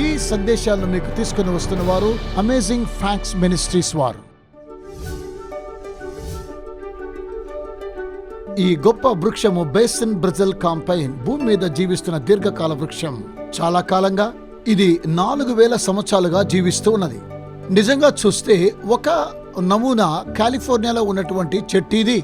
ఈ సందేశాలను మీకు తీసుకుని వస్తున్న వారు అమేజింగ్ ఫ్యాక్ట్స్ మినిస్ట్రీస్ వారు. ఈ గొప్ప వృక్షము బేసిన్ బ్రెజిల్ కాంపైన్ భూమి మీద జీవిస్తున్న దీర్ఘకాల వృక్షం. చాలా కాలంగా ఇది 4000 సంవత్సరాలుగా జీవిస్తూ ఉన్నది. నిజంగా చూస్తే ఒక నమూనా కాలిఫోర్నియాలో ఉన్నటువంటి చెట్టు ఇది.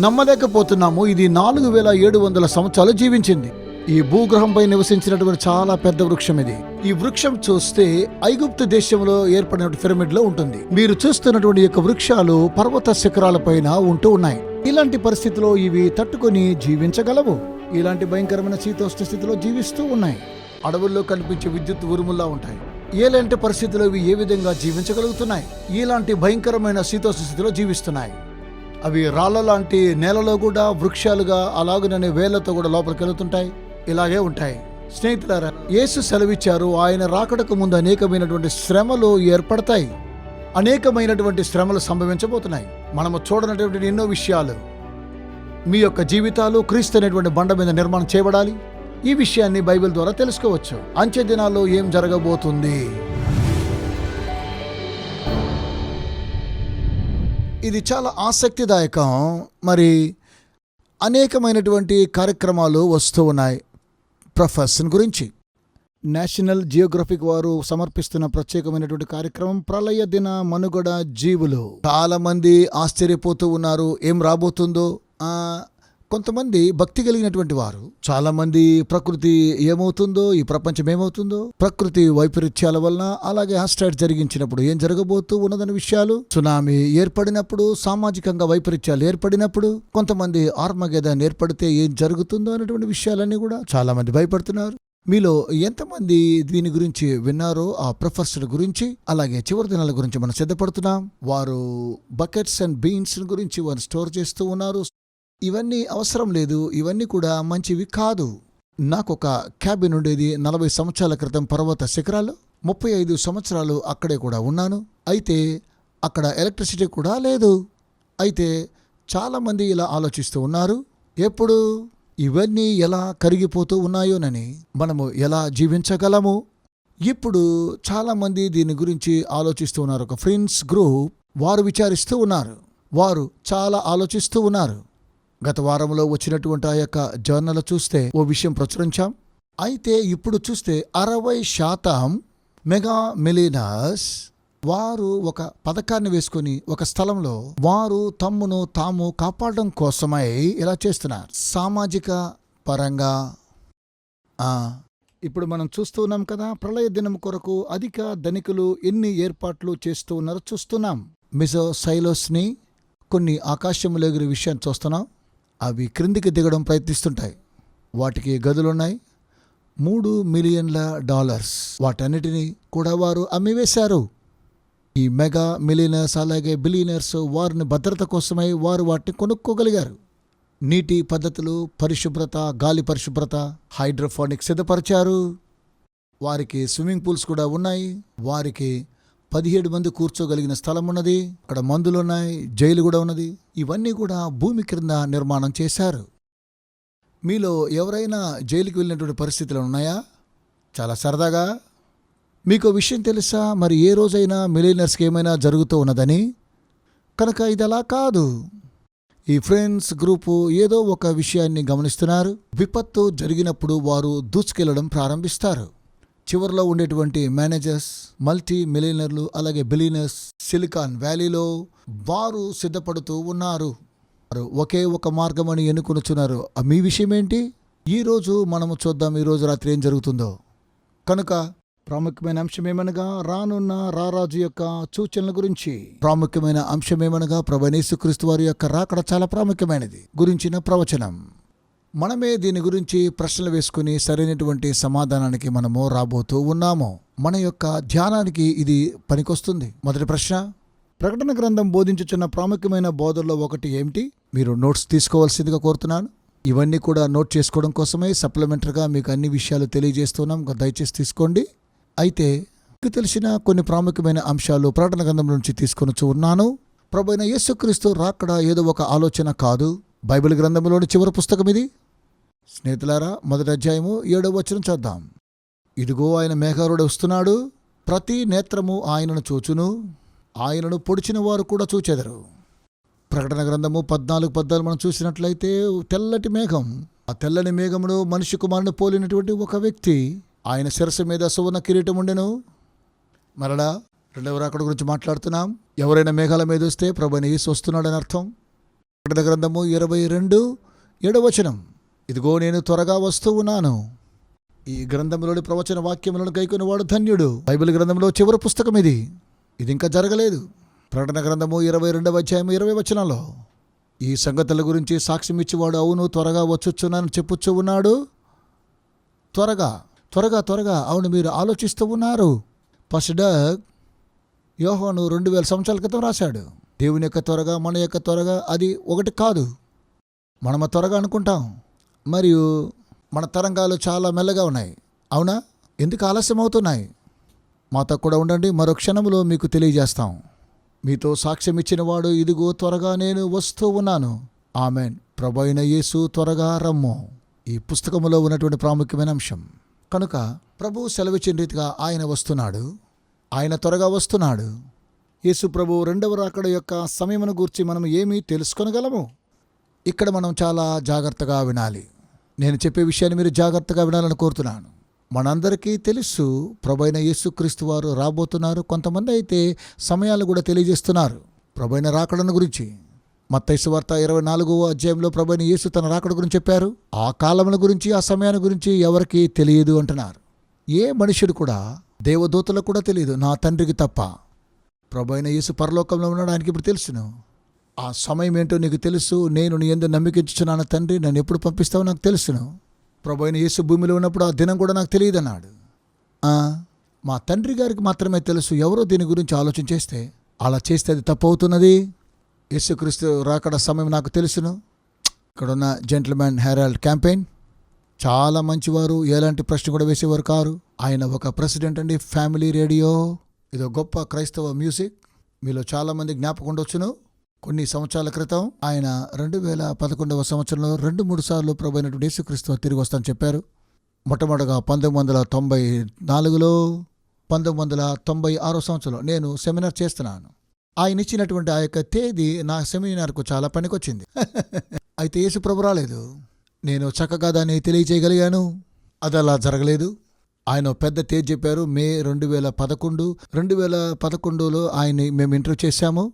నమ్మలేకపోతున్నాము, ఇది 4700 సంవత్సరాలు జీవించింది. ఈ భూగ్రహంపై నివసించినటువంటి చాలా పెద్ద వృక్షం ఇది. ఈ వృక్షం చూస్తే ఐగుప్తు దేశంలో ఏర్పడిన పిరమిడ్ లో ఉంటుంది. మీరు చూస్తున్నటువంటి యొక్క వృక్షాలు పర్వత శిఖరాలపైన ఉంటూ ఉన్నాయి. ఇలాంటి పరిస్థితిలో ఇవి తట్టుకొని జీవించగలవు. ఇలాంటి భయంకరమైన శీతోష్ణ స్థితిలో జీవిస్తూ ఉన్నాయి. అడవుల్లో కనిపించే విద్యుత్ ఉరుముల్లా ఉంటాయి. ఇలాంటి పరిస్థితుల్లో ఇవి ఏ విధంగా జీవించగలుగుతున్నాయి? ఇలాంటి భయంకరమైన శీతోష్ణ స్థితిలో జీవిస్తున్నాయి. అవి రాళ్ల లాంటి నేలలో కూడా వృక్షాలుగా అలాగనే వేళ్లతో కూడా లోపలికి వెళుతుంటాయి. ఇలాగే ఉంటాయి. స్నేహితులారా, యేసు సెలవిచ్చారు, ఆయన రాకడకు ముందు అనేకమైనటువంటి శ్రమలు ఏర్పడతాయి, అనేకమైనటువంటి శ్రమలు సంభవించబోతున్నాయి. మనము చూడనటువంటి ఎన్నో విషయాలు. మీ యొక్క జీవితాలు క్రీస్తు అనేటువంటి బండ మీద నిర్మాణం చేయబడాలి. ఈ విషయాన్ని బైబిల్ ద్వారా తెలుసుకోవచ్చు. అంచె దినాల్లో ఏం జరగబోతుంది? ఇది చాలా ఆసక్తిదాయకం. మరి అనేకమైనటువంటి కార్యక్రమాలు వస్తూ ఉన్నాయి. ప్రొఫెషన్ గురించి నేషనల్ జియోగ్రఫిక్ వారు సమర్పిస్తున్న ప్రత్యేకమైనటువంటి కార్యక్రమం ప్రళయ దిన మనుగడ జీవులు. చాలా మంది ఆశ్చర్యపోతూ ఉన్నారు, ఏం రాబోతుందో. కొంతమంది భక్తి కలిగినటువంటి వారు, చాలా మంది ప్రకృతి ఏమవుతుందో, ఈ ప్రపంచం ఏమవుతుందో, ప్రకృతి వైపరీత్యాల వలన, అలాగే ఆస్ట్రాయిడ్ జరిగించినప్పుడు ఏం జరగబోతూ ఉన్నదన్న విషయాలు, సునామీ ఏర్పడినప్పుడు, సామాజికంగా వైపరీత్యాలు ఏర్పడినప్పుడు, కొంతమంది ఆర్మగెదన్ ఏర్పడితే ఏం జరుగుతుందో అనేటువంటి విషయాలన్నీ కూడా చాలా మంది భయపడుతున్నారు. మీలో ఎంతమంది దీని గురించి విన్నారో, ఆ ప్రొఫెసర్ గురించి, అలాగే చివరి దినాల గురించి మనం సిద్ధపడుతున్నాం. వారు బకెట్స్ అండ్ బీన్స్ గురించి వారు స్టోర్ చేస్తూ ఉన్నారు. ఇవన్నీ అవసరం లేదు, ఇవన్నీ కూడా మంచివి కాదు. నాకొక క్యాబిన్ ఉండేది 40 సంవత్సరాల క్రితం పర్వత శిఖరాలు. 35 సంవత్సరాలు అక్కడే కూడా ఉన్నాను. అయితే అక్కడ ఎలక్ట్రిసిటీ కూడా లేదు. అయితే చాలామంది ఇలా ఆలోచిస్తూ ఉన్నారు, ఎప్పుడు ఇవన్నీ ఎలా కరిగిపోతూ ఉన్నాయోనని, మనము ఎలా జీవించగలము. ఇప్పుడు చాలామంది దీని గురించి ఆలోచిస్తూ ఉన్నారు. ఒక ఫ్రెండ్స్ గ్రూప్ వారు విచారిస్తూ ఉన్నారు, వారు చాలా ఆలోచిస్తూ ఉన్నారు. గత వారంలో వచ్చినటువంటి ఆ యొక్క జర్నల్ చూస్తే ఓ విషయం ప్రచురించాం. అయితే ఇప్పుడు చూస్తే 60% మెగా మిలియనర్స్ వారు ఒక పథకాన్ని వేసుకుని ఒక స్థలంలో వారు తమ్మును తాము కాపాడడం కోసమై ఇలా చేస్తున్నారు. సామాజిక పరంగా ఇప్పుడు మనం చూస్తూ ఉన్నాం కదా, ప్రళయ దినం కొరకు అధిక ధనికులు ఎన్ని ఏర్పాట్లు చేస్తూ ఉన్నారో చూస్తున్నాం. మిజో సైలోస్ని కొన్ని ఆకాశంలో ఎగిరే విషయాన్ని చూస్తున్నాం. అవి క్రిందికి దిగడం ప్రయత్నిస్తుంటాయి. వాటికి గదులున్నాయి. $3 మిలియన్ వాటన్నిటినీ కూడా వారు అమ్మివేశారు. ఈ మెగా మిలియనర్స్ అలాగే బిలియనర్స్ వారిని భద్రత కోసమై వారు వాటిని కొనుక్కోగలిగారు. నీటి పద్ధతులు, పరిశుభ్రత, గాలి పరిశుభ్రత, హైడ్రోఫోనిక్ సిద్ధపరిచారు. వారికి స్విమ్మింగ్ పూల్స్ కూడా ఉన్నాయి. వారికి 17 మంది కూర్చోగలిగిన స్థలం ఉన్నది. అక్కడ మందులున్నాయి, జైలు కూడా ఉన్నది. ఇవన్నీ కూడా భూమి క్రింద నిర్మాణం చేశారు. మీలో ఎవరైనా జైలుకి వెళ్ళినటువంటి పరిస్థితులు ఉన్నాయా? చాలా సరదాగా. మీకు విషయం తెలుసా, మరి ఏ రోజైనా మిలియనర్స్కి ఏమైనా జరుగుతూ ఉన్నదని? కనుక ఇది అలా కాదు. ఈ ఫ్రెండ్స్ గ్రూపు ఏదో ఒక విషయాన్ని గమనిస్తున్నారు. విపత్తు జరిగినప్పుడు వారు దూసుకెళ్లడం ప్రారంభిస్తారు. చివరిలో ఉండేటువంటి మేనేజర్స్, మల్టీ మిలియనర్లు, అలాగే బిలియనర్స్ సిలికాన్ వ్యాలీలో వారు సిద్ధపడుతూ ఉన్నారు. వారు ఒకే ఒక మార్గం అని ఎన్నుకొనుచున్నారు. మీ విషయం ఏంటి? ఈరోజు మనము చూద్దాం, ఈరోజు రాత్రి ఏం జరుగుతుందో. కనుక ప్రాముఖ్యమైన అంశమేమనగా రానున్న రారాజు యొక్క సూచనల గురించి. ప్రాముఖ్యమైన అంశమేమనగా ప్రభువైన యేసుక్రీస్తు వారి యొక్క రాకడ చాలా ప్రాముఖ్యమైనది గురించిన ప్రవచనం. మనమే దీని గురించి ప్రశ్నలు వేసుకుని సరైనటువంటి సమాధానానికి మనము రాబోతూ ఉన్నాము. మన యొక్క ధ్యానానికి ఇది పనికొస్తుంది. మొదటి ప్రశ్న, ప్రకటన గ్రంథం బోధించుచున్న ప్రాముఖ్యమైన బోధల్లో ఒకటి ఏమిటి? మీరు నోట్స్ తీసుకోవాల్సిందిగా కోరుతున్నాను. ఇవన్నీ కూడా నోట్ చేసుకోవడం కోసమే సప్లిమెంటరీగా మీకు అన్ని విషయాలు తెలియజేస్తున్నాం. దయచేసి తీసుకోండి. అయితే మీకు తెలిసిన కొన్ని ప్రాముఖ్యమైన అంశాలు ప్రకటన గ్రంథం నుంచి తీసుకొని ఉన్నాను. ప్రభువైన యేసుక్రీస్తు రాకడ ఏదో ఒక ఆలోచన కాదు. బైబిల్ గ్రంథంలోని చివరి పుస్తకం ఇది. స్నేహితులారా, మొదటి అధ్యాయము 7వ వచనం చూద్దాం. ఇదిగో ఆయన మేఘారుడు వస్తున్నాడు, ప్రతి నేత్రము ఆయనను చూచును, ఆయనను పొడిచిన వారు కూడా చూచెదరు. ప్రకటన గ్రంథము 14:14 మనం చూసినట్లయితే తెల్లటి మేఘం, ఆ తెల్లని మేఘమును మనిషి కుమారుని పోలినటువంటి ఒక వ్యక్తి, ఆయన శిరస్సు మీద సువర్ణ కిరీటం ఉండెను. మరలా రెండవ రాకడ గురించి మాట్లాడుతున్నాం. ఎవరైనా మేఘాల మీద వస్తే ప్రభువైన యేసు వస్తున్నాడని అర్థం. ప్రకటన గ్రంథము 22:7 ఇదిగో నేను త్వరగా వస్తూ ఉన్నాను. ఈ గ్రంథంలోని ప్రవచన వాక్యములను గైకొనేవాడు ధన్యుడు. బైబిల్ గ్రంథంలో చివరి పుస్తకం ఇది ఇంకా జరగలేదు. ప్రకటన గ్రంథము 22:20 ఈ సంగతుల గురించి సాక్ష్యం ఇచ్చేవాడు అవును త్వరగా వచ్చుచున్నానని చెప్పుచ్చు ఉన్నాడు. త్వరగా త్వరగా త్వరగా అవును మీరు ఆలోచిస్తూ ఉన్నారు. పాస్టర్ యోహాను 2000 సంవత్సరాల క్రితం రాశాడు. దేవుని యొక్క త్వరగా మన యొక్క త్వరగా అది ఒకటి కాదు. మనం త్వరగా అనుకుంటాం, మరియు మన తరంగాలు చాలా మెల్లగా ఉన్నాయి. అవునా? ఎందుకు ఆలస్యం అవుతున్నాయి? మాతో కూడా ఉండండి, మరో క్షణంలో మీకు తెలియజేస్తాం. మీతో సాక్ష్యం ఇచ్చిన వాడు ఇదిగో త్వరగా నేను వస్తూ ఉన్నాను. ఆమెన్. ప్రభువైన యేసు త్వరగా రమ్ము. ఈ పుస్తకములో ఉన్నటువంటి ప్రాముఖ్యమైన అంశం. కనుక ప్రభు సెలవిచ్చిన రీతిగా ఆయన వస్తున్నాడు, ఆయన త్వరగా వస్తున్నాడు. యేసు ప్రభు రెండవ రాకడ యొక్క సమయమును గూర్చి మనం ఏమీ తెలుసుకొనగలము? ఇక్కడ మనం చాలా జాగ్రత్తగా వినాలి. నేను చెప్పే విషయాన్ని మీరు జాగ్రత్తగా వినాలని కోరుతున్నాను. మనందరికీ తెలుసు ప్రభువైన యేసుక్రీస్తు వారు రాబోతున్నారు. కొంతమంది అయితే సమయాలు కూడా తెలియజేస్తున్నారు ప్రభువైన రాకడను గురించి. మత్తయి సువార్త 24వ ప్రభువైన యేసు తన రాకడ గురించి చెప్పారు. ఆ కాలముల గురించి, ఆ సమయాన్ని గురించి ఎవరికీ తెలియదు అంటున్నారు. ఏ మనుషుడు కూడా, దేవదూతలకు కూడా తెలియదు, నా తండ్రికి తప్ప. ప్రభువైన యేసు పరలోకంలో ఉన్నాడు, ఆయనకి ఇప్పుడు తెలుసును. ఆ సమయం ఏంటో నీకు తెలుసు. నేను నీ యందు నమ్మికించుచున్నాను తండ్రి, నన్ను ఎప్పుడు పంపిస్తావో నాకు తెలుసును. ప్రభువైన యేసు భూమిలో ఉన్నప్పుడు ఆ దినం కూడా నాకు తెలియదు అన్నాడు. మా తండ్రి గారికి మాత్రమే తెలుసు. ఎవరో దీని గురించి ఆలోచన చేస్తే, అలా చేస్తే అది తప్పు అవుతున్నది. యేసుక్రీస్తు రాకడ సమయం నాకు తెలుసును. ఇక్కడున్న జెంటిల్మెన్ హెరాల్డ్ క్యాంపెయిన్ చాలా మంచివారు, ఎలాంటి ప్రశ్న కూడా వేసేవారు కారు. ఆయన ఒక ప్రెసిడెంట్ అండి, ఫ్యామిలీ రేడియో. ఇదో గొప్ప క్రైస్తవ మ్యూజిక్. మీలో చాలామంది జ్ఞాపకం ఉండొచ్చును. కొన్ని సంవత్సరాల క్రితం ఆయన 2011వ సంవత్సరంలో 2-3 సార్లు ప్రభువైనటువంటి యేసుక్రీస్తు తిరిగి వస్తానని చెప్పారు. మొట్టమొదటిగా 1994లో, 1996 సంవత్సరంలో నేను సెమినార్ చేస్తున్నాను. ఆయన ఇచ్చినటువంటి ఆ యొక్క తేదీ నా సెమినార్కు చాలా పనికొచ్చింది. అయితే యేసు ప్రభు రాలేదు. నేను చక్కగా దాన్ని తెలియచేయగలిగాను. అది అలా జరగలేదు. ఆయన పెద్ద తేదీ చెప్పారు, మే 2011. 2011లో ఆయన్ని మేము ఇంటర్వ్యూ చేశాము.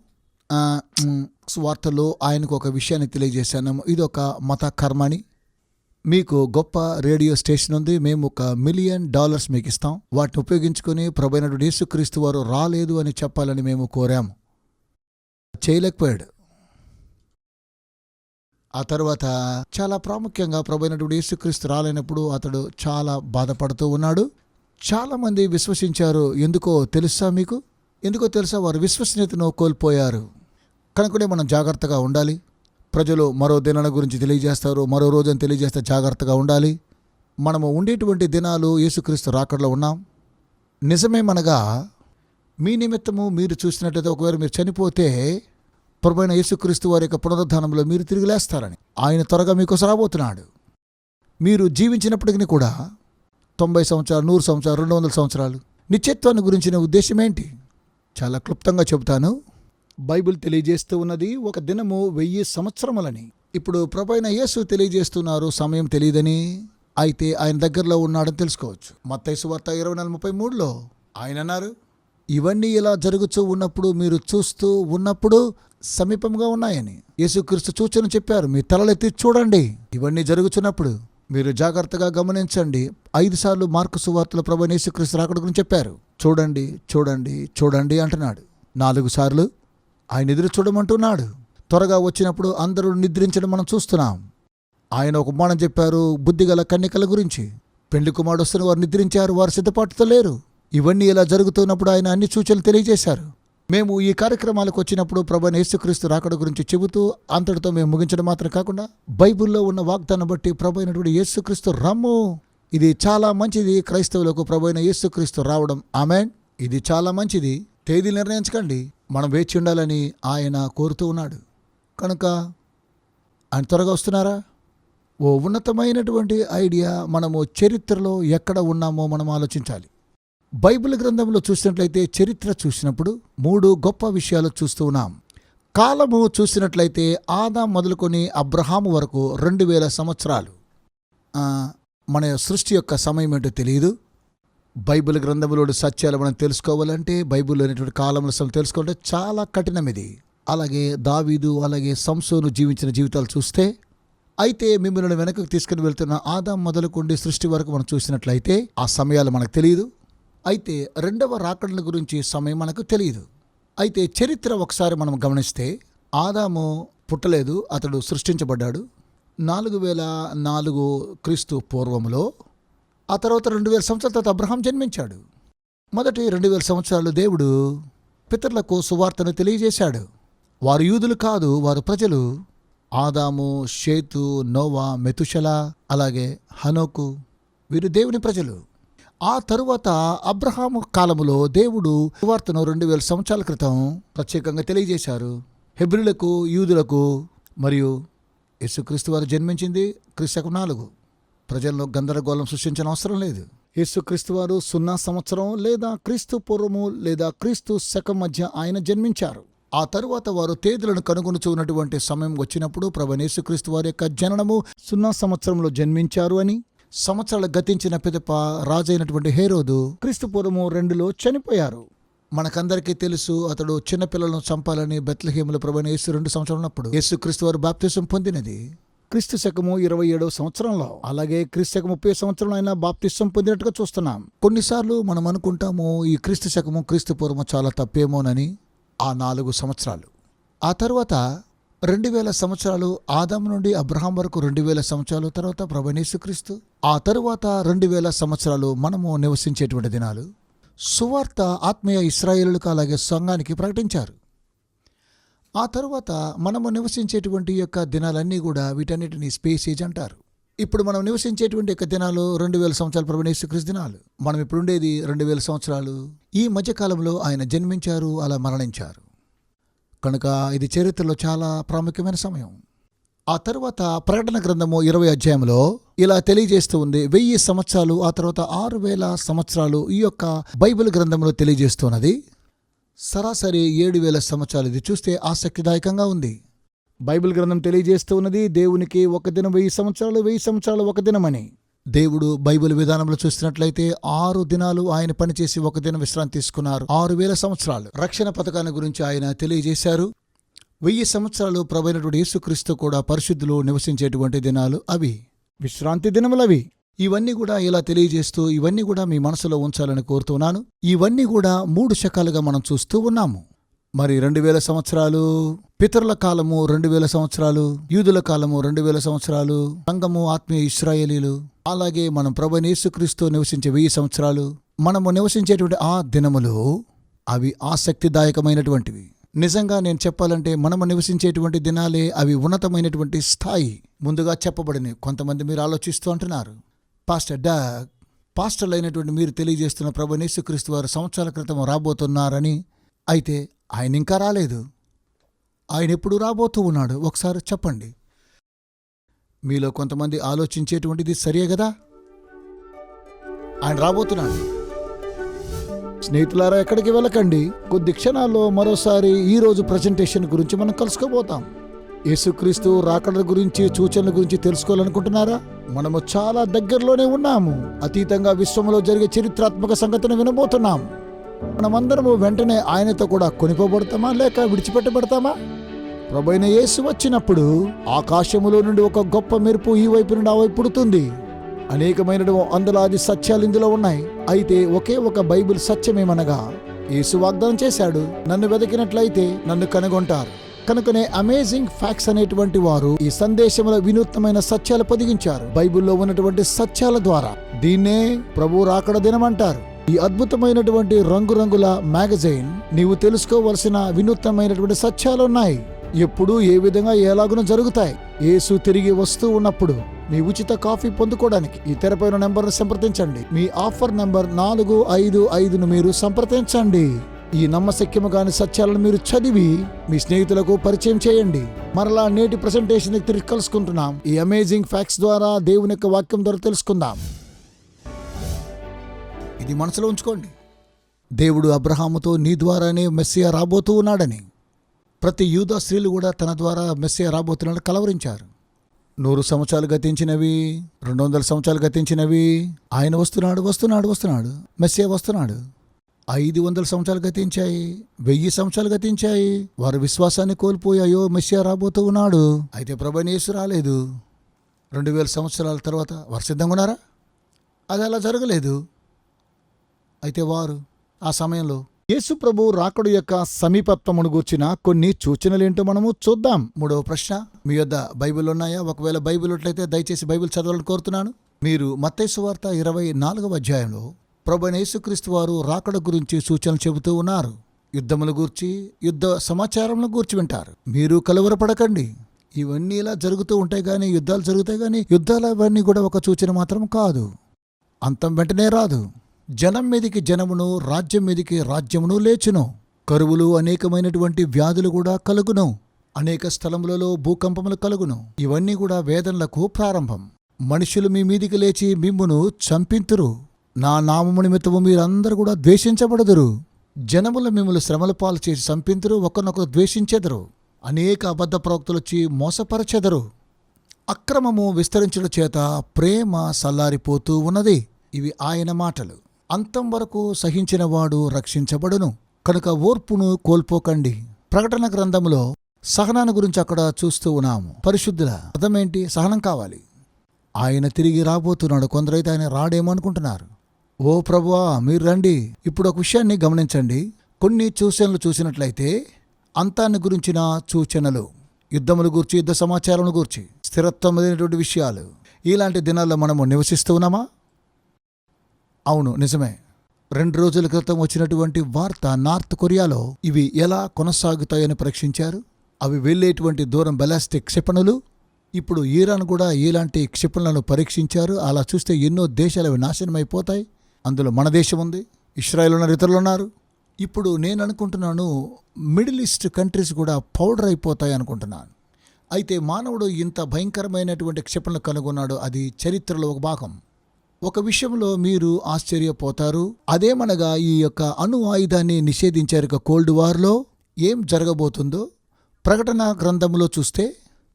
వార్తల్లో ఆయనకు ఒక విషయాన్ని తెలియజేశాను. ఇది ఒక మత కర్మని. మీకు గొప్ప రేడియో స్టేషన్ ఉంది, మేము $1 మిలియన్ మీకు ఇస్తాం. వాటిని ఉపయోగించుకొని ప్రభువైనటువంటి యేసుక్రీస్తు వారు రాలేదు అని చెప్పాలని మేము కోరాము. చేయలేకపోయాడు. ఆ తర్వాత చాలా ప్రాముఖ్యంగా ప్రభువైనటువంటి యేసుక్రీస్తు రాలేనప్పుడు అతడు చాలా బాధపడుతూ ఉన్నాడు. చాలామంది విశ్వసించారు. ఎందుకో తెలుసా మీకు? ఎందుకో తెలుసా? వారు విశ్వసనీయతను కోల్పోయారు. కనుకనే మనం జాగ్రత్తగా ఉండాలి. ప్రజలు మరో దినాల గురించి తెలియజేస్తారు, మరో రోజుని తెలియజేస్తే జాగ్రత్తగా ఉండాలి. మనము ఉండేటువంటి దినాలు యేసుక్రీస్తు రాకడలో ఉన్నాం. నిజమేమనగా మీ నిమిత్తము మీరు చూసినట్లయితే ఒకవేళ మీరు చనిపోతే ప్రభువైన యేసుక్రీస్తు వారి యొక్క పునరుద్ధానంలో మీరు తిరిగి లేస్తారని. ఆయన త్వరగా మీకోసం రాబోతున్నాడు. మీరు జీవించినప్పటికీ కూడా 90 సంవత్సరాలు, 100 సంవత్సరాలు, 200 సంవత్సరాలు నిత్యత్వాన్ని గురించిన ఉద్దేశం ఏంటి? చాలా క్లుప్తంగా చెబుతాను. బైబిల్ తెలియజేస్తూ ఉన్నది ఒక దినము 1000 సంవత్సరములని. ఇప్పుడు ప్రభువైన యేసు తెలియజేస్తున్నారు సమయం తెలియదని. అయితే ఆయన దగ్గరలో ఉన్నాడని తెలుసుకోవచ్చు. మత్తయి సువార్త 24:33లో ఆయన అన్నారు, ఇవన్నీ ఇలా జరుగుతూ ఉన్నప్పుడు, మీరు చూస్తూ ఉన్నప్పుడు సమీపంగా ఉన్నాయని. యేసుక్రీస్తు సూచన చెప్పారు, మీ తలలెత్తి చూడండి. ఇవన్నీ జరుగుతున్నప్పుడు మీరు జాగ్రత్తగా గమనించండి. 5 సార్లు మార్కు సువార్తలో ప్రభువైన యేసుక్రీస్తు రాకడ గురించి చెప్పారు. చూడండి, చూడండి, చూడండి అంటున్నాడు. 4 సార్లు ఆయన ఎదురు చూడమంటున్నాడు. త్వరగా వచ్చినప్పుడు అందరూ నిద్రించడం మనం చూస్తున్నాం. ఆయన ఒక మాట చెప్పారు బుద్ధిగల కన్యకల గురించి. పెండ్లి కుమారుడు వస్తున్న వారు నిద్రించారు, వారు సిద్ధపాటుతో లేరు. ఇవన్నీ ఇలా జరుగుతున్నప్పుడు ఆయన అన్ని సూచనలు తెలియజేశారు. మేము ఈ కార్యక్రమాలకు వచ్చినప్పుడు ప్రభువైన యేసుక్రీస్తు రాకడ గురించి చెబుతూ అంతటితో మేము ముగించడం మాత్రం కాకుండా బైబిల్లో ఉన్న వాగ్దానం బట్టి ప్రభువైనటువంటి యేసుక్రీస్తు రమ్ము. ఇది చాలా మంచిది క్రైస్తవులకు ప్రభువైన యేసుక్రీస్తు రావడం. ఆమేన్. ఇది చాలా మంచిది. తేదీ నిర్ణయించకండి, మనం వేచి ఉండాలని ఆయన కోరుతూ ఉన్నాడు. కనుక ఆయన త్వరగా వస్తున్నారా? ఓ ఉన్నతమైనటువంటి ఐడియా. మనము చరిత్రలో ఎక్కడ ఉన్నామో మనం ఆలోచించాలి. బైబిల్ గ్రంథంలో చూసినట్లయితే చరిత్ర చూసినప్పుడు 3 గొప్ప విషయాలు చూస్తూ ఉన్నాం. కాలము చూసినట్లయితే ఆదాం మొదలుకొని అబ్రహాము వరకు 2000 సంవత్సరాలు. మన సృష్టి యొక్క సమయం ఏంటో తెలియదు. బైబిల్ గ్రంథంలోని సత్యాలు మనం తెలుసుకోవాలంటే, బైబిల్లో అనేటువంటి కాలంలో తెలుసుకోవాలంటే చాలా కఠినం ఇది. అలాగే దావీదు, అలాగే సంసోను జీవించిన జీవితాలు చూస్తే, అయితే మిమ్మల్ని వెనకకు తీసుకుని వెళ్తున్న ఆదాం మొదలుకొండి సృష్టి వరకు మనం చూసినట్లయితే ఆ సమయాలు మనకు తెలియదు. అయితే రెండవ రాకడల గురించి సమయం మనకు తెలియదు. అయితే చరిత్ర ఒకసారి మనం గమనిస్తే, ఆదాము పుట్టలేదు, అతడు సృష్టించబడ్డాడు 4004 క్రీస్తు పూర్వములో. ఆ తర్వాత 2000 సంవత్సరాల తర్వాత అబ్రహాం జన్మించాడు. మొదటి 2000 సంవత్సరాలు దేవుడు పితరులకు సువార్తను తెలియజేశాడు. వారు యూదులు కాదు, వారు ప్రజలు. ఆదాము, షేతు, నోవా, మెతుషల, అలాగే హనోకు, వీరు దేవుని ప్రజలు. ఆ తరువాత అబ్రహాము కాలములో దేవుడు సువార్తను 2000 సంవత్సరాల క్రితం ప్రత్యేకంగా తెలియజేశారు హెబ్రీయులకు, యూదులకు. మరియు యేసుక్రీస్తు వారు జన్మించింది క్రీస్తు 4. ప్రజల్లో గందరగోళం సృష్టించిన అవసరం లేదు. యేసుక్రీస్తు వారు 0 సంవత్సరం లేదా క్రీస్తు పూర్వము లేదా క్రీస్తు శకం మధ్య ఆయన జన్మించారు. ఆ తరువాత వారు తేదీలను కనుగొనుచూ ఉన్నటువంటి సమయం వచ్చినప్పుడు ప్రభువైన యేసుక్రీస్తు వారి యొక్క జననము 0 సంవత్సరంలో జన్మించారు అని, సంవత్సరాలు గతించిన పిదప రాజైనటువంటి హేరోదు క్రీస్తు పూర్వము 2లో చనిపోయారు. మనకందరికీ తెలుసు, అతడు చిన్నపిల్లలను చంపాలని బెత్లెహేములో ప్రభువైన యేసు 2 సంవత్సరాలు ఉన్నప్పుడు యేసుక్రీస్తు వారు బాప్తిసం పొందినది క్రీస్తు శకము 27వ సంవత్సరంలో. అలాగే క్రీస్తు శకం 30 సంవత్సరంలో అయినా బాప్తిసం పొందినట్టుగా చూస్తున్నాం. కొన్నిసార్లు మనం అనుకుంటాము ఈ క్రీస్తు శకము క్రీస్తు పూర్వము చాలా తప్పేమోనని. ఆ 4 సంవత్సరాలు. ఆ తర్వాత 2000 సంవత్సరాలు ఆదాము నుండి అబ్రహాం వరకు 2000 సంవత్సరాలు, తర్వాత ప్రభువైన యేసుక్రీస్తు. ఆ తరువాత 2000 సంవత్సరాలు మనము నివసించేటువంటి దినాలు. సువార్త ఆత్మీయ ఇశ్రాయేలులకు అలాగే సంఘానికి ప్రకటించారు. ఆ తరువాత మనము నివసించేటువంటి యొక్క దినాలన్నీ కూడా వీటన్నిటిని స్పేస్ ఏజ్ అంటారు. ఇప్పుడు మనం నివసించేటువంటి యొక్క దినాలు 2000 సంవత్సరాలు ప్రభువైన యేసుక్రీస్తు దినాలు. మనం ఇప్పుడు ఉండేది 2000 సంవత్సరాలు. ఈ మధ్యకాలంలో ఆయన జన్మించారు, అలా మరణించారు. కనుక ఇది చరిత్రలో చాలా ప్రాముఖ్యమైన సమయం. ఆ తరువాత ప్రకటన గ్రంథము 20 అధ్యాయంలో ఇలా తెలియజేస్తూ ఉంది. 1000 సంవత్సరాలు, ఆ తర్వాత 6000 సంవత్సరాలు ఈ యొక్క బైబిల్ గ్రంథంలో తెలియజేస్తున్నది. సరాసరి 7000 సంవత్సరాలు. ఇది చూస్తే ఆసక్తిదాయకంగా ఉంది. బైబిల్ గ్రంథం తెలియజేస్తూ ఉన్నది దేవునికి ఒక దినం 1000 సంవత్సరాలు, 1000 సంవత్సరాలు ఒక దినమని. దేవుడు బైబిల్ విధానంలో చూస్తున్నట్లయితే 6 దినాలు ఆయన పనిచేసి ఒక దినం విశ్రాంతి తీసుకున్నారు. 6000 సంవత్సరాలు రక్షణ పథకాన్ని గురించి ఆయన తెలియజేశారు. 1000 సంవత్సరాలు ప్రభువైనటువంటి యేసుక్రీస్తు కూడా పరిశుద్ధులు నివసించేటువంటి దినాలు అవి, విశ్రాంతి దినములవి. ఇవన్నీ కూడా ఇలా తెలియజేస్తూ ఇవన్నీ కూడా మీ మనసులో ఉంచాలని కోరుతున్నాను. ఇవన్నీ కూడా 3 శకాలుగా మనం చూస్తూ ఉన్నాము. మరి 2000 సంవత్సరాలు పితరుల కాలము, 2000 సంవత్సరాలు యూదుల కాలము, 2000 సంవత్సరాలు సంఘము, ఆత్మీయ ఇశ్రాయేలీలు, అలాగే మనం ప్రభువైన యేసుక్రీస్తు నివసించే 1000 సంవత్సరాలు, మనము నివసించేటువంటి ఆ దినములు అవి ఆసక్తిదాయకమైనటువంటివి. నిజంగా నేను చెప్పాలంటే మనము నివసించేటువంటి దినాలే అవి ఉన్నతమైనటువంటి స్థాయి ముందుగా చెప్పబడినవి. కొంతమంది మీరు ఆలోచిస్తూ అంటున్నారు, పాస్టర్లు అయినటువంటి మీరు తెలియజేస్తున్న ప్రభువైన యేసుక్రీస్తు వారు సంవత్సరాల క్రితం రాబోతున్నారని. అయితే ఆయన ఇంకా రాలేదు. ఆయన ఎప్పుడు రాబోతూ ఉన్నాడు ఒకసారి చెప్పండి. మీలో కొంతమంది ఆలోచించేటువంటిది సరే కదా? ఆయన రాబోతున్నాడు. స్నేహితులారా, ఎక్కడికి వెళ్ళకండి. కొద్ది క్షణాల్లో మరోసారి ఈరోజు ప్రజెంటేషన్ గురించి మనం కలుసుకోబోతాం. యేసుక్రీస్తు రాకడ గురించి, సూచనల గురించి తెలుసుకోవాలనుకుంటున్నారా? మనము చాలా దగ్గరలోనే ఉన్నాము. అతీతంగా విశ్వంలో జరిగే చరిత్రాత్మక సంగతిని వినబోతున్నాం. మనమందరము వెంటనే ఆయనతో కూడా కొనిపోబడతామా లేక విడిచిపెట్టబడతామా? ప్రభువైన యేసు వచ్చినప్పుడు ఆకాశములో నుండి ఒక గొప్ప మెరుపు ఈ వైపు నుండి ఆ వైపు పుడుతుంది. అనేకమైన వందలాది సత్యాలు ఇందులో ఉన్నాయి. అయితే ఒకే ఒక బైబిల్ సత్యమేమనగా, యేసు వాగ్దానం చేశాడు, నన్ను వెతికినట్లయితే నన్ను కనుగొంటారు. కనుకనే అమేజింగ్ ఫ్యాక్ట్స్ అనేటువంటి వారు ఈ సందేశంలో వినూత్నమైన సత్యాలు పొదిగించారు. బైబిల్లో ఉన్నటువంటి సత్యాల ద్వారా దీన్నే ప్రభు రాకడ దినం అంటారు. ఈ అద్భుతమైనటువంటి రంగురంగుల మ్యాగజైన్ నీవు తెలుసుకోవలసిన వినూత్నమైనటువంటి సత్యాలున్నాయి. ఎప్పుడు ఏ విధంగా ఎలాగునో జరుగుతాయి. యేసు తిరిగి వస్తూ ఉన్నప్పుడు మీ ఉచిత కాఫీ పొందుకోవడానికి ఈ తెరపైన నెంబర్ను సంప్రదించండి. మీ ఆఫర్ నెంబర్ 455ను మీరు సంప్రదించండి. ఈ నమ్మశక్యము కాని సత్యాలను మీరు చదివి మీ స్నేహితులకు పరిచయం చేయండి. మరలా నేటి ప్రెజెంటేషన్ తిరిగి కలుసుకుంటున్నాం. ఈ అమేజింగ్ ఫ్యాక్ట్స్ ద్వారా దేవుని యొక్క వాక్యం ద్వారా తెలుసుకుందాం. ఇది మనసులో ఉంచుకోండి. దేవుడు అబ్రహాముతో నీ ద్వారానే మెస్సియా రాబోతూ ఉన్నాడని, ప్రతి యూదా స్త్రీలు కూడా తన ద్వారా మెస్సియా రాబోతున్నాడని కలవరించారు. 100 సంవత్సరాలు గతించినవి, 200 సంవత్సరాలు గతించినవి, ఆయన వస్తున్నాడు, మెస్సియా వస్తున్నాడు. 500 సంవత్సరాలు గతించాయి, 1000 సంవత్సరాలు గతించాయి. వారి విశ్వాసాన్ని కోల్పోయాయో మెస్సియా రాబోతూ ఉన్నాడు. అయితే ప్రభువైన యేసు రాలేదు. 2000 సంవత్సరాల తర్వాత వారు సిద్ధంగా ఉన్నారా? అది అలా జరగలేదు. అయితే వారు ఆ సమయంలో యేసు ప్రభు రాకడు యొక్క సమీపత్వమును గూర్చిన కొన్ని సూచనలేంటో మనము చూద్దాం. 3వ ప్రశ్న, మీ యొద్ద బైబిల్ ఉన్నాయా? ఒకవేళ బైబిల్ ఉన్నట్లయితే దయచేసి బైబిల్ చదవాలని కోరుతున్నాను. మీరు మత్తయి సువార్త 24వ అధ్యాయంలో ప్రభువైన యేసుక్రీస్తు వారు రాకడ గురించి సూచనలు చెబుతూ ఉన్నారు. యుద్ధముల గూర్చి, యుద్ధ సమాచారముల గూర్చి వింటారు. మీరు కలవరపడకండి. ఇవన్నీ ఇలా జరుగుతూ ఉంటాయి కానీ, యుద్ధాలు జరుగుతాయి కానీ, యుద్ధాలు అవన్నీ కూడా ఒక సూచన మాత్రం కాదు. అంతం వెంటనే రాదు. జనం మీదికి జనమును, రాజ్యం మీదికి రాజ్యమును లేచును. కరువులు, అనేకమైనటువంటి వ్యాధులు కూడా కలుగును. అనేక స్థలములలో భూకంపములు కలుగును. ఇవన్నీ కూడా వేదనలకు ప్రారంభం. మనుషులు మీ మీదికి లేచి మిమ్మును చంపింతురు. నా నామము నిమిత్తము మీరందరూ కూడా ద్వేషించబడదురు. జనములు మిమ్మల్ని శ్రమల పాలు చేసి చంపింతురు, ఒకరినొకరు ద్వేషించెదరు. అనేక అబద్ధ ప్రవక్తలొచ్చి మోసపరచెదరు. అక్రమము విస్తరించడం చేత ప్రేమ సల్లారిపోతూ ఉన్నది. ఇవి ఆయన మాటలు. అంతం వరకు సహించినవాడు రక్షించబడును. కనుక ఓర్పును కోల్పోకండి. ప్రకటన గ్రంథములో సహనాన్ని గురించి అక్కడ చూస్తూ ఉన్నాము. పరిశుద్ధుల అర్థమేంటి? సహనం కావాలి. ఆయన తిరిగి రాబోతున్నాడు. కొందరైతే ఆయన రాడేమో అనుకుంటున్నారు. ఓ ప్రభువా, మీరు రండి. ఇప్పుడు ఒక విషయాన్ని గమనించండి. కొన్ని సూచనలు చూసినట్లయితే అంతాన్ని గురించిన సూచనలు, యుద్ధముల గూర్చి, యుద్ధ సమాచారం గూర్చి, స్థిరత్వమైనటువంటి విషయాలు. ఇలాంటి దినాల్లో మనము నివసిస్తూ ఉన్నామా? అవును, నిజమే. 2 రోజుల క్రితం వచ్చినటువంటి వార్త, నార్త్ కొరియాలో ఇవి ఎలా కొనసాగుతాయని పరీక్షించారు. అవి వెళ్ళేటువంటి దూరం బలాస్టిక్ క్షిపణులు. ఇప్పుడు ఇరాన్ కూడా ఇలాంటి క్షిపణులను పరీక్షించారు. అలా చూస్తే ఎన్నో దేశాలు అవి నాశనమైపోతాయి. అందులో మన దేశం ఉంది, ఇజ్రాయెల్ ఉన్నారు, ఇతరులు ఉన్నారు. ఇప్పుడు నేను అనుకుంటున్నాను, మిడిల్ ఈస్ట్ కంట్రీస్ కూడా పౌడర్ అయిపోతాయి అనుకుంటున్నాను. అయితే మానవుడు ఇంత భయంకరమైనటువంటి క్షిపణులు కనుగొన్నాడు. అది చరిత్రలో ఒక భాగం. ఒక విషయంలో మీరు ఆశ్చర్యపోతారు. అదేమనగా ఈ యొక్క అణు ఆయుధాన్ని నిషేధించారు. కోల్డ్ వార్లో ఏం జరగబోతుందో ప్రకటన గ్రంథంలో చూస్తే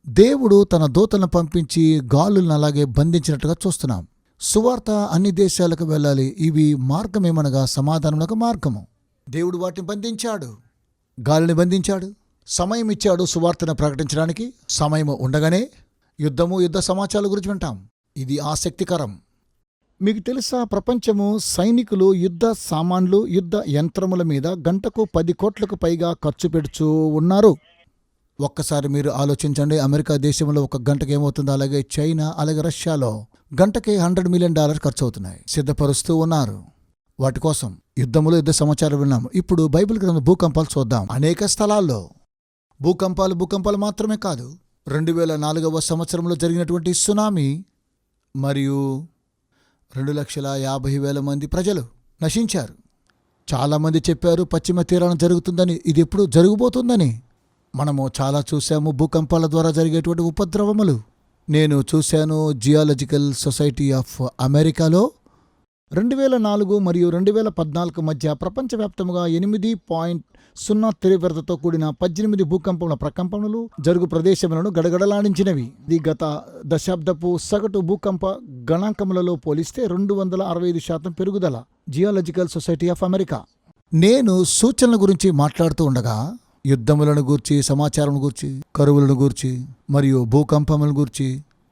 దేవుడు తన దూతలను పంపించి గాలులను అలాగే బంధించినట్టుగా చూస్తున్నాం. సువార్త అన్ని దేశాలకు వెళ్ళాలి. ఇవి మార్గమేమనగా సమాధానమునకు మార్గము. దేవుడు వాటిని బంధించాడు, గాలిని బంధించాడు, సమయం ఇచ్చాడు సువార్తను ప్రకటించడానికి. సమయం ఉండగానే యుద్ధము, యుద్ధ సమాచారాల గురించి వింటాం. ఇది ఆసక్తికరం. మీకు తెలుసా, ప్రపంచము సైనికులు యుద్ధ సామాన్లు, యుద్ధ యంత్రముల మీద గంటకు 10 కోట్లకు పైగా ఖర్చు పెడుతూ ఉన్నారు. ఒక్కసారి మీరు ఆలోచించండి. అమెరికా దేశంలో ఒక గంటకి ఏమవుతుందో, అలాగే చైనా, అలాగే రష్యాలో గంటకి $100 మిలియన్ ఖర్చు అవుతున్నాయి. సిద్ధపరుస్తూ ఉన్నారు వాటి కోసం. యుద్ధములు, యుద్ధ సమాచారం విన్నాము. ఇప్పుడు బైబిల్ గ్రంథం భూకంపాలు చూద్దాం. అనేక స్థలాల్లో భూకంపాలు మాత్రమే కాదు. 2004వ సంవత్సరంలో జరిగినటువంటి సునామీ మరియు 2,50,000 మంది ప్రజలు నశించారు. చాలామంది చెప్పారు పశ్చిమ తీరాన జరుగుతుందని, ఇది ఎప్పుడు జరగబోతుందని. మనము చాలా చూశాము భూకంపాల ద్వారా జరిగేటువంటి ఉపద్రవములు. నేను చూశాను జియాలజికల్ సొసైటీ ఆఫ్ అమెరికాలో 2004 మరియు 2014 మధ్య ప్రపంచవ్యాప్తముగా 8.0 తీవ్రతతో కూడిన 18 భూకంపముల ప్రకంపనలు జరుగు ప్రదేశములను గడగడలాడించినవి. ఇది గత దశాబ్దపు సగటు భూకంప గణాంకములలో పోలిస్తే 265% పెరుగుదల. Geological society of America. నేను సూచనల గురించి మాట్లాడుతూ ఉండగా యుద్ధములను గూర్చి, సమాచారం గూర్చి, కరువులను గూర్చి మరియు భూకంపములను గూర్చి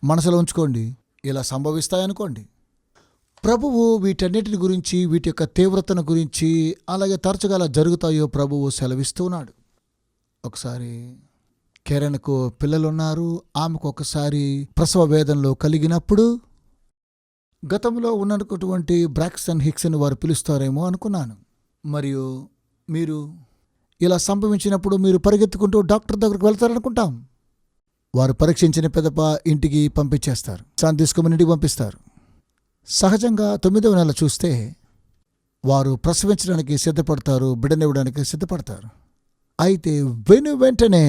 మనసులో ఉంచుకోండి. ఇలా సంభవిస్తాయనుకోండి. ప్రభువు వీటన్నిటిని గురించి, వీటి యొక్క తీవ్రతను గురించి, అలాగే తరచుగా అలా జరుగుతాయో ప్రభువు సెలవిస్తూ ఉన్నాడు. ఒకసారి కెరెన్కు పిల్లలున్నారు. ఆమెకు ఒకసారి ప్రసవ వేదనలో కలిగినప్పుడు గతంలో ఉన్నటువంటి బ్రాక్సన్ హిక్స్ని వారు పిలుస్తారేమో అనుకున్నాను. మరియు మీరు ఇలా సంభవించినప్పుడు మీరు పరిగెత్తుకుంటూ డాక్టర్ దగ్గరకు వెళ్తారనుకుంటాం. వారు పరీక్షించిన పెదప ఇంటికి పంపించేస్తారు. శాంతి తీసుకోమని ఇంటికి పంపిస్తారు. సహజంగా 9వ నెల చూస్తే వారు ప్రసవించడానికి సిద్ధపడతారు, బిడ్డనివ్వడానికి సిద్ధపడతారు. అయితే వెంటనే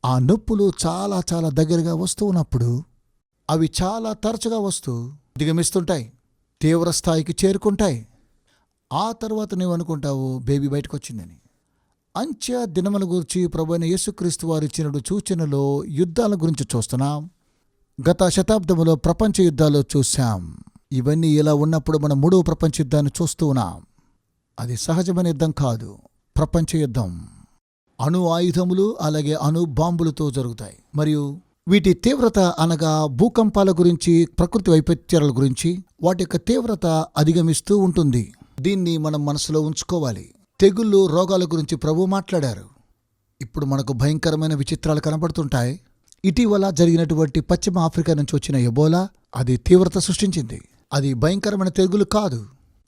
ఆ నొప్పులు చాలా చాలా దగ్గరగా వస్తూ ఉన్నప్పుడు అవి చాలా తరచుగా వస్తూ దిగమిస్తుంటాయి, తీవ్ర స్థాయికి చేరుకుంటాయి. ఆ తర్వాత నువ్వు అనుకుంటావు బేబీ బయటకు వచ్చిందని. అంత్య దినముల గురించి ప్రభువైన యేసుక్రీస్తు వారు ఇచ్చిన సూచనలో యుద్ధాల గురించి చూస్తున్నాం. గత శతాబ్దములో ప్రపంచ యుద్ధాలు చూశాం. ఇవన్నీ ఇలా ఉన్నప్పుడు మనం 3వ ప్రపంచ యుద్ధాన్ని చూస్తూ ఉన్నాం. అది సహజమైన యుద్ధం కాదు, ప్రపంచ యుద్ధం. అణు ఆయుధములు అలాగే అణు బాంబులతో జరుగుతాయి. మరియు వీటి తీవ్రత అనగా భూకంపాల గురించి, ప్రకృతి వైపరీత్యాల గురించి వాటి యొక్క తీవ్రత అధిగమిస్తూ ఉంటుంది. దీన్ని మనం మనసులో ఉంచుకోవాలి. తెగుళ్ళు, రోగాల గురించి ప్రభువు మాట్లాడారు. ఇప్పుడు మనకు భయంకరమైన విచిత్రాలు కనబడుతుంటాయి. ఇటీవల జరిగినటువంటి పశ్చిమ ఆఫ్రికా నుంచి వచ్చిన ఎబోలా అది తీవ్రత సృష్టించింది. అది భయంకరమైన తెగులు కాదు.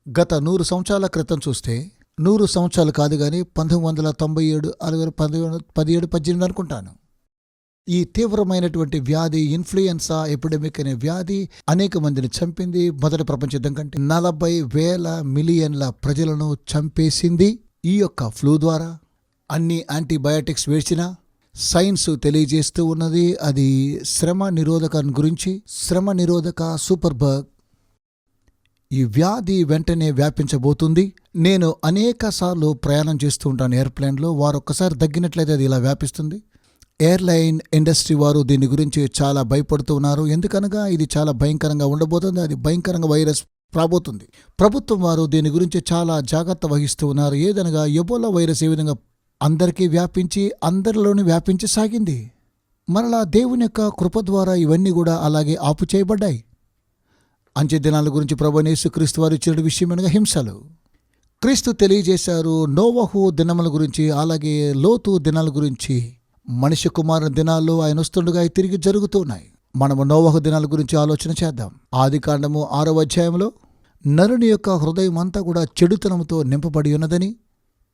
గత 100 సంవత్సరాల క్రితం చూస్తే, 100 సంవత్సరాలు కాదు కానీ 1997, 17, 18 అనుకుంటాను, ఈ తీవ్రమైనటువంటి వ్యాధి ఇన్ఫ్లుయెన్సా ఎపిడెమిక్ అనే వ్యాధి అనేక మందిని చంపింది. మొదటి ప్రపంచ యుద్ధం కంటే 40,000 మిలియన్ల ప్రజలను చంపేసింది ఈ యొక్క ఫ్లూ ద్వారా. అన్ని యాంటీబయాటిక్స్ వేసినా సైన్స్ తెలియజేస్తూ ఉన్నది అది శ్రమ నిరోధక గురించి, శ్రమ నిరోధక సూపర్ బగ్. ఈ వ్యాధి వెంటనే వ్యాపించబోతుంది. నేను అనేక సార్లు ప్రయాణం చేస్తూ ఉంటాను ఎయిర్ప్లేన్లో. వారు ఒక్కసారి తగ్గినట్లయితే అది ఇలా వ్యాపిస్తుంది. ఎయిర్లైన్ ఇండస్ట్రీ వారు దీని గురించి చాలా భయపడుతూ ఉన్నారు. ఎందుకనగా ఇది చాలా భయంకరంగా ఉండబోతుంది, అది భయంకరంగా వైరస్ రాబోతుంది. ప్రభుత్వం వారు దీని గురించి చాలా జాగ్రత్త వహిస్తూ ఉన్నారు. ఏదనగా ఎబోలా వైరస్ ఏ విధంగా అందరికీ వ్యాపించి అందరిలోని వ్యాపించి సాగింది. మరలా దేవుని యొక్క కృప ద్వారా ఇవన్నీ కూడా అలాగే ఆపు చేయబడ్డాయి. అంచె దినాల గురించి ప్రభువైన యేసుక్రీస్తు వారు ఇచ్చిన విషయం అనగా హింసలు. క్రీస్తు తెలియజేశారు నోవహు దినముల గురించి, అలాగే లోతు దినాల గురించి. మనిషి కుమారుని దినాల్లో ఆయన వస్తుండగా తిరిగి జరుగుతున్నాయి. మనము నోవహు దినాల గురించి ఆలోచన చేద్దాం. ఆదికాండము 6వ అధ్యాయంలో నరుని యొక్క హృదయం అంతా కూడా చెడుతనంతో నింపబడి ఉన్నదని,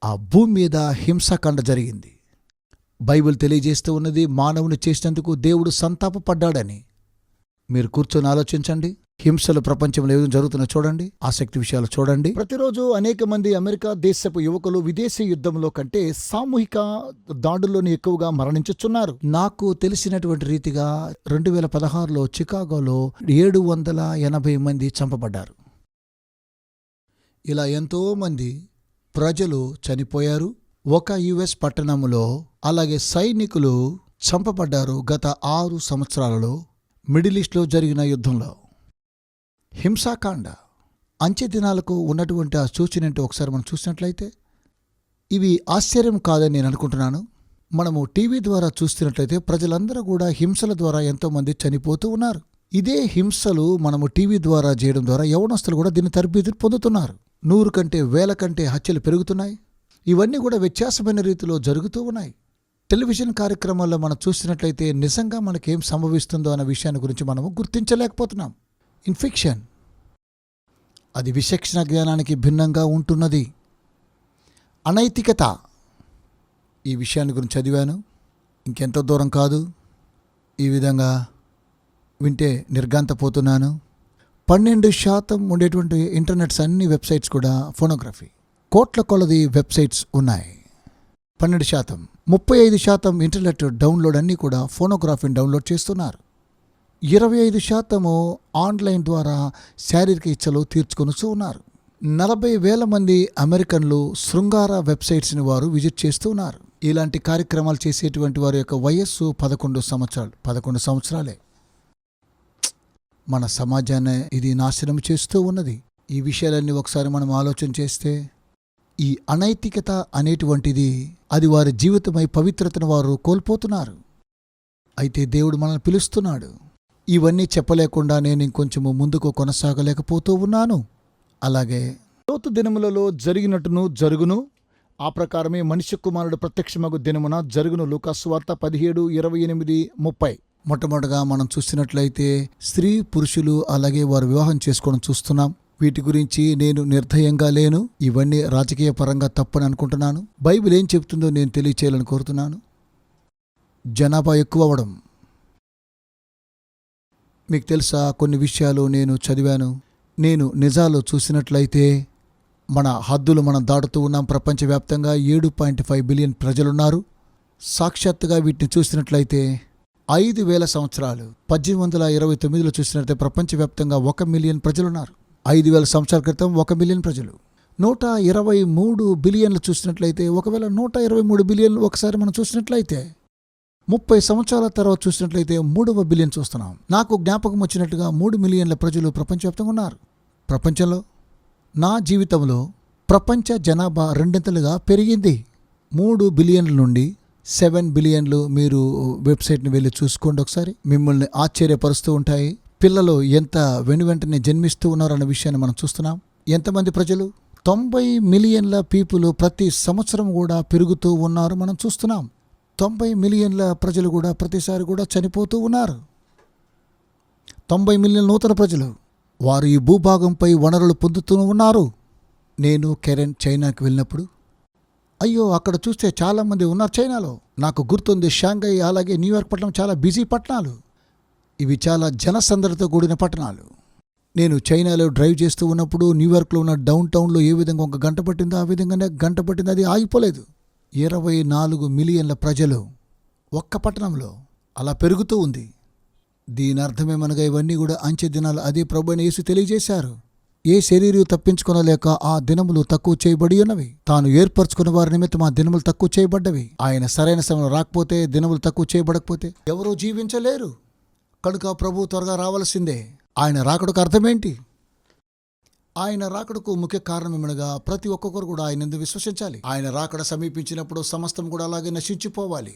ఆ భూమి మీద హింసాకాండ జరిగింది. బైబిల్ తెలియజేస్తూ ఉన్నది మానవుని చేసినందుకు దేవుడు సంతాపపడ్డాడని. మీరు కూర్చొని ఆలోచించండి. హింసలు ప్రపంచంలో ఏదో జరుగుతున్నా చూడండి, ఆసక్తి విషయాలు చూడండి. ప్రతిరోజు అనేక మంది అమెరికా దేశపు యువకులు విదేశీ యుద్ధంలో కంటే సామూహిక దాడుల్లోని ఎక్కువగా మరణించుచున్నారు. నాకు తెలిసినటువంటి రీతిగా 2016లో చికాగోలో 780 మంది చంపబడ్డారు. ఇలా ఎంతో మంది ప్రజలు చనిపోయారు. ఒక యుఎస్ పట్టణంలో అలాగే సైనికులు చంపబడ్డారు గత 6 సంవత్సరాలలో మిడిల్ ఈస్ట్లో జరిగిన యుద్ధంలో. హింసాకాండ. అంచె దినాలకు ఉన్నటువంటి ఆ సూచన ఏంటో ఒకసారి మనం చూసినట్లయితే ఇవి ఆశ్చర్యం కాదని నేను అనుకుంటున్నాను. మనము టీవీ ద్వారా చూస్తున్నట్లయితే ప్రజలందరూ కూడా హింసల ద్వారా ఎంతోమంది చనిపోతూ ఉన్నారు. ఇదే హింసలు మనము టీవీ ద్వారా చేయడం ద్వారా యవనస్తులు కూడా దీన్ని తరబేతి పొందుతున్నారు. 100 కంటే 1000 కంటే హత్యలు పెరుగుతున్నాయి. ఇవన్నీ కూడా వ్యత్యాసమైన రీతిలో జరుగుతూ ఉన్నాయి. టెలివిజన్ కార్యక్రమాల్లో మనం చూసినట్లయితే నిజంగా మనకేం సంభవిస్తుందో అన్న విషయాన్ని గురించి మనము గుర్తించలేకపోతున్నాం. ఇన్ఫెక్షన్ అది విచక్షణ జ్ఞానానికి భిన్నంగా ఉంటున్నది. అనైతికత ఈ విషయాన్ని గురించి చదివాను. ఇంకెంతో దూరం కాదు, ఈ విధంగా వింటే నిర్ఘాంతపోతున్నాను. 12% ఉండేటువంటి ఇంటర్నెట్స్ అన్ని వెబ్సైట్స్ కూడా ఫోనోగ్రఫీ. కోట్ల కొలది వెబ్సైట్స్ ఉన్నాయి. 12%. 35% ఇంటర్నెట్ డౌన్లోడ్ అన్నీ కూడా ఫోనోగ్రఫీని డౌన్లోడ్ చేస్తున్నారు. 25% ఆన్లైన్ ద్వారా శారీరక ఇచ్చలు తీర్చుకొనుచూ ఉన్నారు. 40,000 మంది అమెరికన్లు శృంగార వెబ్సైట్స్ని వారు విజిట్ చేస్తూ ఉన్నారు. ఇలాంటి కార్యక్రమాలు చేసేటువంటి వారి యొక్క వయస్సు 11 సంవత్సరాలు. 11 సంవత్సరాలే. మన సమాజాన్ని ఇది నాశనం చేస్తూ ఉన్నది. ఈ విషయాలన్నీ ఒకసారి మనం ఆలోచన చేస్తే ఈ అనైతికత అనేటువంటిది అది వారి జీవితమై పవిత్రతను వారు కోల్పోతున్నారు. అయితే దేవుడు మనల్ని పిలుస్తున్నాడు. ఇవన్నీ చెప్పలేకుండా నేను ఇంకొంచెము ముందుకు కొనసాగలేకపోతూ ఉన్నాను. అలాగే లోతు దినములలో జరిగినట్టును జరుగును, ఆ ప్రకారమే మనిషి కుమారుడు ప్రత్యక్షమగు దినమున జరుగును. లూకాసు వార్త 17, 28, 30. మొట్టమొదటిగా మనం చూసినట్లయితే స్త్రీ పురుషులు అలాగే వారు వివాహం చేసుకోవడం చూస్తున్నాం. వీటి గురించి నేను నిర్దయంగా లేను. ఇవన్నీ రాజకీయ పరంగా తప్పని అనుకుంటున్నాను. బైబిల్ ఏం చెప్తుందో నేను తెలియచేయాలని కోరుతున్నాను. జనాభా ఎక్కువ అవ్వడం. మీకు తెలుసా, కొన్ని విషయాలు నేను చదివాను. నేను నిజాలు చూసినట్లయితే మన హద్దులు మనం దాటుతూ ఉన్నాం. ప్రపంచవ్యాప్తంగా 7.5 బిలియన్ ప్రజలున్నారు. సాక్షాత్తుగా వీటిని చూసినట్లయితే 5,000 సంవత్సరాలు 1829లో చూసినట్లయితే ప్రపంచవ్యాప్తంగా 1 మిలియన్ ప్రజలున్నారు. 5,000 సంవత్సరాల క్రితం 1 మిలియన్ ప్రజలు. 123 బిలియన్లు చూసినట్లయితే, ఒకవేళ 123 బిలియన్లు ఒకసారి మనం చూసినట్లయితే 30 సంవత్సరాల తర్వాత చూసినట్లయితే 3వ బిలియన్ చూస్తున్నాం. నాకు జ్ఞాపకం వచ్చినట్టుగా 3 మిలియన్ల ప్రజలు ప్రపంచవ్యాప్తంగా ఉన్నారు. ప్రపంచంలో నా జీవితంలో ప్రపంచ జనాభా రెండింతలుగా పెరిగింది. 3 బిలియన్ల నుండి 7 బిలియన్లు. మీరు వెబ్సైట్ని వెళ్ళి చూసుకోండి ఒకసారి, మిమ్మల్ని ఆశ్చర్యపరుస్తూ ఉంటాయి. పిల్లలు ఎంత వెనువెంటనే జన్మిస్తూ ఉన్నారన్న విషయాన్ని మనం చూస్తున్నాం. ఎంతమంది ప్రజలు? 90 మిలియన్ల పీపుల్ ప్రతి సంవత్సరం కూడా పెరుగుతూ ఉన్నారు మనం చూస్తున్నాం. 90 మిలియన్ల ప్రజలు కూడా ప్రతిసారి కూడా చనిపోతూ ఉన్నారు. 90 మిలియన్ల నూతన ప్రజలు, వారు ఈ భూభాగంపై వనరులు పొందుతూ ఉన్నారు. నేను కెరెన్ చైనాకి వెళ్ళినప్పుడు, అయ్యో అక్కడ చూస్తే చాలామంది ఉన్నారు చైనాలో. నాకు గుర్తుంది, షాంఘై అలాగే న్యూయార్క్ పట్టణం చాలా బిజీ పట్టణాలు. ఇవి చాలా జనసందడితో కూడిన పట్టణాలు. నేను చైనాలో డ్రైవ్ చేస్తూ ఉన్నప్పుడు న్యూయార్క్లో ఉన్న డౌన్ టౌన్లో ఏ విధంగా 1 గంట పట్టిందో ఆ విధంగానే గంట పట్టింది, అది ఆగిపోలేదు. 24 మిలియన్ల ప్రజలు ఒక్క పట్టణంలో అలా పెరుగుతూ ఉంది. దీని అర్థమేమనగా ఇవన్నీ కూడా అంచె దినాలు. అదే ప్రభువైన యేసు తెలియజేశారు. ఏ శరీరం తప్పించుకొనలేక ఆ దినములు తక్కువ చేయబడి ఉన్నవి. తాను ఏర్పరచుకున్న వారి నిమిత్తం ఆ దినములు తక్కువ చేయబడ్డవి. ఆయన సరైన సమయంలో రాకపోతే, దినములు తక్కువ చేయబడకపోతే ఎవరూ జీవించలేరు. కనుక ప్రభు త్వరగా రావాల్సిందే. ఆయన రాకడకు అర్థమేంటి? ఆయన రాకడకు ముఖ్య కారణం ఏమనగా ప్రతి ఒక్కొక్కరు కూడా ఆయన యందు విశ్వసించాలి. ఆయన రాకడ సమీపించినప్పుడు సమస్తం కూడా అలాగే నశించిపోవాలి.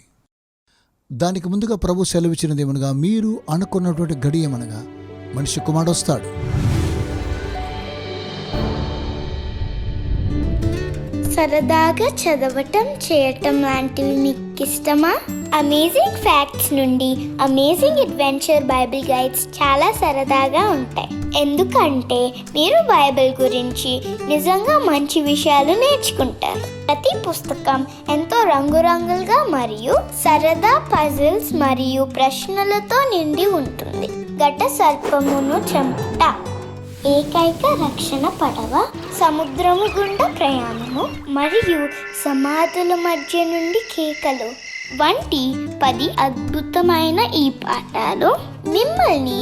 దానికి ముందుగా ప్రభు సెలవిచ్చినది ఏమనగా, మీరు అనుకున్నటువంటి గడి ఏమనగా మనిషి కుమారుడు వస్తాడు. సరదాగా చదవటం, చేయటం లాంటివి మీకు ఇష్టమా? అమేజింగ్ ఫ్యాక్ట్స్ నుండి అమేజింగ్ అడ్వెంచర్ బైబిల్ గైడ్స్ చాలా సరదాగా ఉంటాయి. ఎందుకంటే మీరు బైబిల్ గురించి నిజంగా మంచి విషయాలు నేర్చుకుంటారు. ప్రతి పుస్తకం ఎంతో రంగురంగులుగా మరియు సరదా పజిల్స్ మరియు ప్రశ్నలతో నిండి ఉంటుంది. ఘట సర్పమును చంపుట, ఏకైక రక్షణ పడవ, సముద్రము గుండా ప్రయాణము మరియు సమాధుల మధ్య నుండి కేకలు వంటి 10 అద్భుతమైన ఈ పాఠాలు మిమ్మల్ని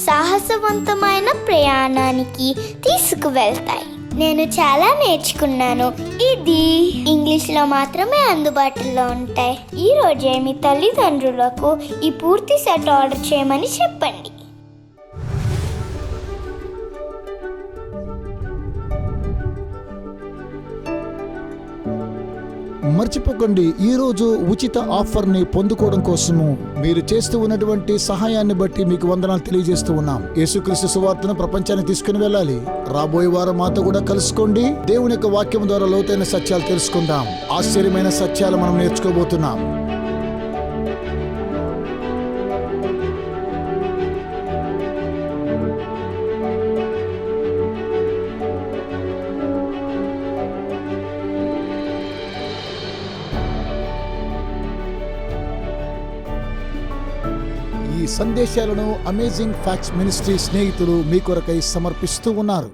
సాహసవంతమైన ప్రయాణానికి తీసుకువెళ్తాయి. నేను చాలా నేర్చుకున్నాను. ఇది ఇంగ్లీష్లో మాత్రమే అందుబాటులో ఉంటాయి. ఈ రోజే మీ తల్లిదండ్రులకు ఈ పూర్తి సెట్ ఆర్డర్ చేయమని చెప్పండి. మర్చిపోకండి, ఈరోజు ఉచిత ఆఫర్ని పొందుకోవడం కోసము మీరు చేస్తూ ఉన్నటువంటి సహాయాన్ని బట్టి మీకు వందనాలు తెలియజేస్తూ ఉన్నాం. యేసుక్రీస్తు సువార్తను ప్రపంచానికి తీసుకుని వెళ్ళాలి. రాబోయే వారం మాతో కూడా కలుసుకోండి. దేవుని యొక్క వాక్యం ద్వారా లోతైన సత్యాలు తెలుసుకుందాం. ఆశ్చర్యమైన సత్యాలు మనం నేర్చుకోబోతున్నాం. ఈ సందేశాలను అమేజింగ్ ఫ్యాక్ట్స్ మినిస్ట్రీ స్నేహితులు మీ కొరకై సమర్పిస్తూ ఉన్నారు.